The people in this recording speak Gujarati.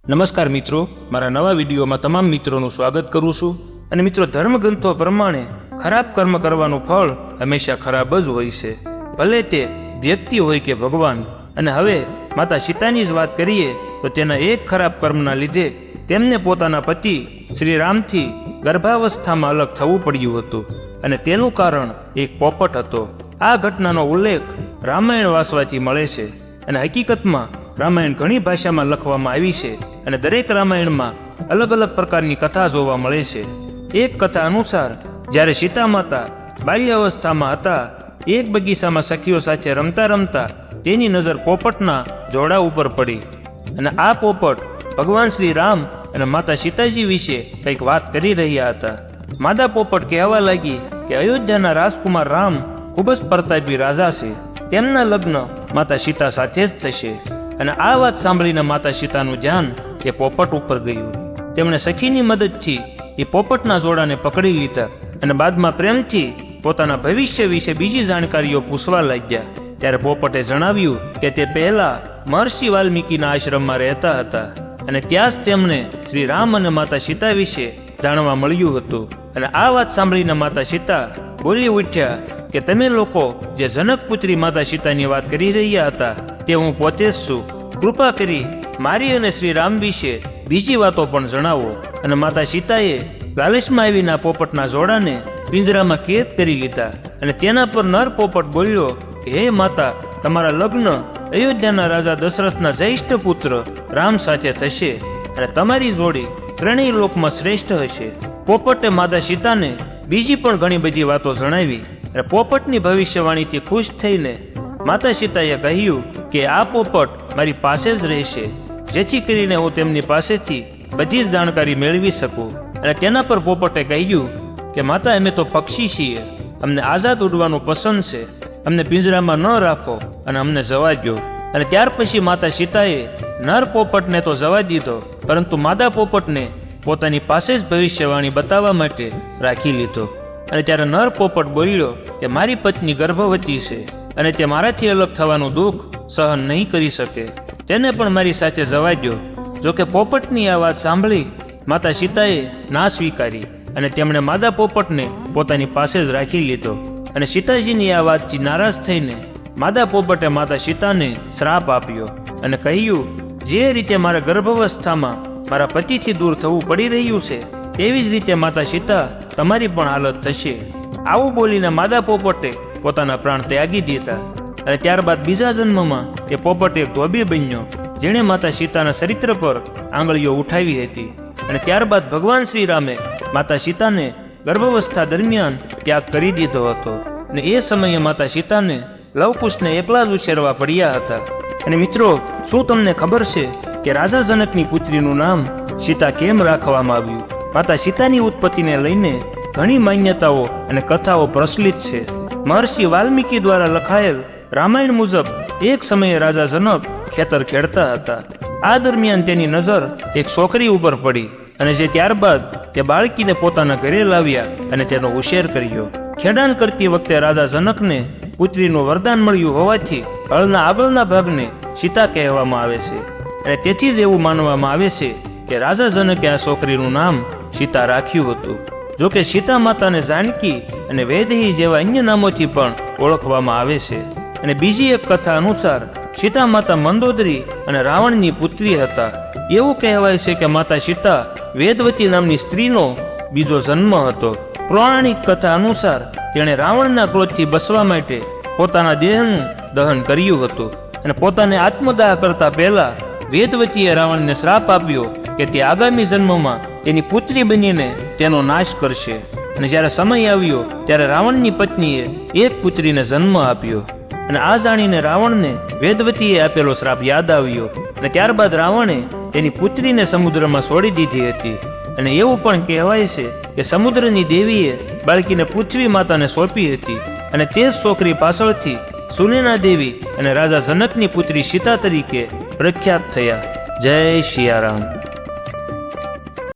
નમસ્કાર મિત્રો, મારા નવા વિડીયોમાં તમામ મિત્રોનું સ્વાગત કરું છું। અને મિત્રો, ધર્મગ્રંથો પ્રમાણે ખરાબ કર્મ કરવાનું ફળ હંમેશા ખરાબ જ હોય છે, ભલે તે વ્યક્તિ હોય કે ભગવાન। અને હવે માતા સીતાની જ વાત કરીએ તો તેના એક ખરાબ કર્મના લીધે તેમને પોતાના પતિ શ્રી રામથી ગર્ભાવસ્થામાં અલગ થવું પડ્યું હતું, અને તેનું કારણ એક પોપટ હતો। આ ઘટનાનો ઉલ્લેખ રામાયણ વાંચવાથી મળે છે, અને હકીકતમાં રામાયણ ઘણી ભાષામાં લખવામાં આવી છે, અને દરેક રામાયણમાં અલગ અલગ પ્રકારની કથા જોવા મળે છે। એક કથા અનુસાર જ્યારે સીતા માતા બાલ્યાવસ્થામાં હતા, એક બગીચામાં સખીઓ સાથે રમતા રમતા તેની નજર પોપટના જોડા ઉપર પડી, અને આ પોપટ ભગવાન શ્રી રામ અને માતા સીતાજી વિશે કંઈક વાત કરી રહ્યા હતા। માદા પોપટ કહેવા લાગી કે અયોધ્યાના રાજકુમાર રામ ખૂબ જ પ્રતાપી રાજા છે, તેમના લગ્ન માતા સીતા સાથે જ થશે। અને આ વાત સાંભળીને માતા સીતાનું ધ્યાન તે પોપટ ઉપર ગયું। તેમણે સખીની મદદથી એ પોપટના જોડાને પકડી લીધા, અને બાદમાં પ્રેમથી પોતાના ભવિષ્ય વિશે બીજી જાણકારીઓ પૂછવા લાગ્યા। ત્યારે પોપટે જણાવ્યું કે તે પહેલા મહર્ષિ વાલ્મીકીના આશ્રમમાં રહેતા હતા, અને ત્યાં જ તેમને શ્રી રામ અને માતા સીતા વિશે જાણવા મળ્યું હતું। અને આ વાત સાંભળીને માતા સીતા બોલી ઉઠ્યા કે તમે લોકો જે જનકપુત્રી માતા સીતાની વાત કરી રહ્યા હતા તે હું પોતે જ છું, કૃપા કરી મારી અને શ્રી રામ વિશે બીજી વાતો પણ જણાવો। અને માતા સીતાએ લાલચમાં આવીને પોપટના જોડાને પિંજરામાં કેદ કરી લીધા, અને તેના પર નર પોપટ બોલ્યો કે હે માતા, તમારા લગ્ન અયોધ્યાના રાજા દશરથના જ્યેષ્ઠ પુત્ર રામ સાથે થશે, અને તમારી જોડી ત્રણેય લોકમાં શ્રેષ્ઠ હશે। પોપટે માતા સીતાને બીજી પણ ઘણી બધી વાતો જણાવી, અને પોપટની ભવિષ્યવાણીથી ખુશ થઈને માતા સીતાએ કહ્યું કે આ પોપટ મારી પાસે જ રહેશે, જેથી કરીને હું તેમની પાસેથી બધી જ જાણકારી મેળવી શકું। અને તેના પર પોપટે કહ્યું કે માતા, અમે તો પક્ષી છીએ, અમને આઝાદ ઉડવાનું પસંદ છે, અમને પિંજરામાં ન રાખો અને અમને જવા દો। અને ત્યાર પછી માતા સીતાએ નર પોપટને તો જવા દીધો, પરંતુ માદા પોપટને પોતાની પાસે જ ભવિષ્યવાણી બતાવવા માટે રાખી લીધો। અને ત્યારે નર પોપટ બોલ્યો કે મારી પત્ની ગર્ભવતી છે, અને તે મારાથી અલગ થવાનું દુઃખ સહન નહીં કરી શકે, તેને પણ મારી સાથે જવા દો। જોકે પોપટની આ વાત સાંભળી માતા સીતાએ ના સ્વીકારી, અને તેમણે માદા પોપટને પોતાની પાસે જ રાખી લીધો। અને સીતાજીની આ વાતથી નારાજ થઈને માદા પોપટે માતા સીતાને શ્રાપ આપ્યો, અને કહ્યું જે રીતે મારા ગર્ભાવસ્થામાં મારા પતિથી દૂર થવું પડી રહ્યું છે, તેવી જ રીતે માતા સીતા તમારી પણ હાલત થશે। આવું બોલીને માદા પોપટે પોતાના પ્રાણ ત્યાગી દીધા। અને ત્યારબાદ બીજા જન્મમાં તે પોપટ એક ધોબી બન્યો, જેણે માતા સીતાના ચરિત્ર પર આંગળીઓ ઉઠાવી હતી। અને ત્યારબાદ ભગવાન શ્રી રામે માતા સીતાને ગર્ભાવસ્થા દરમિયાન ત્યાગ કરી દીધો હતો, અને એ સમયે માતા સીતાને લવકુશને એકલા જ ઉછેરવા પડ્યા હતા। અને મિત્રો, શું તમને ખબર છે કે રાજા જનકની પુત્રીનું નામ સીતા કેમ રાખવામાં આવ્યું? માતા સીતાની ઉત્પત્તિને લઈને ઘણી માન્યતાઓ અને કથાઓ પ્રચલિત છે। મહર્ષિ વાલ્મીકી દ્વારા લખાયેલ રામાયણ મુજબ એક સમયે રાજા જનક ખેતર ખેડતા હતા। આ દરમિયાન તેની નજર એક છોકરી ઉપર પડી, અને જે ત્યારબાદ તે બાળકીને પોતાના ઘરે લાવ્યા અને તેનો ઉછેર કર્યો। ખેડાણ કરતી વખતે રાજા જનકને પુત્રીનું વરદાન મળ્યું હોવાથી હળના આગળના ભાગને સીતા કહેવામાં આવે છે, અને તેથી જ એવું માનવામાં આવે છે કે રાજા જનકે આ છોકરીનું નામ સીતા રાખ્યું હતું। જોકે સીતા માતાને જાનકી અને વૈદેહી જેવા અન્ય નામોથી પણ ઓળખવામાં આવે છે। અને બીજી એક કથા અનુસાર સીતા માતા મંદોદરી અને રાવણની પુત્રી હતા। એવું કહેવાય છે કે માતા સીતા વેદવતી નામની સ્ત્રીનો બીજો જન્મ હતો। પૌરાણિક કથા અનુસાર તેણે રાવણના ક્રોધથી બચવા માટે પોતાના દેહનું દહન કર્યું હતું, અને પોતાને આત્મદાહ કરતા પહેલા વેદવતીએ રાવણને શ્રાપ આપ્યો કે તે આગામી જન્મમાં તેની પુત્રી બનીને તેનો નાશ કરશે। અને જ્યારે સમય આવ્યો ત્યારે રાવણની પત્નીએ એક પુત્રીને જન્મ આપ્યો, અને આ જાણીને રાવણને વેદવતીએ આપેલો શ્રાપ યાદ આવ્યો, અને ત્યારબાદ રાવણે તેની પુત્રીને સમુદ્રમાં છોડી દીધી હતી। અને એવું પણ કહેવાય છે કે સમુદ્રની દેવીએ બાળકીને પૃથ્વી માતાને સોંપી હતી, અને તે જ છોકરી પાછળથી સુનેના દેવી અને રાજા જનકની પુત્રી સીતા તરીકે પ્રખ્યાત થયા। જય સિયારામ।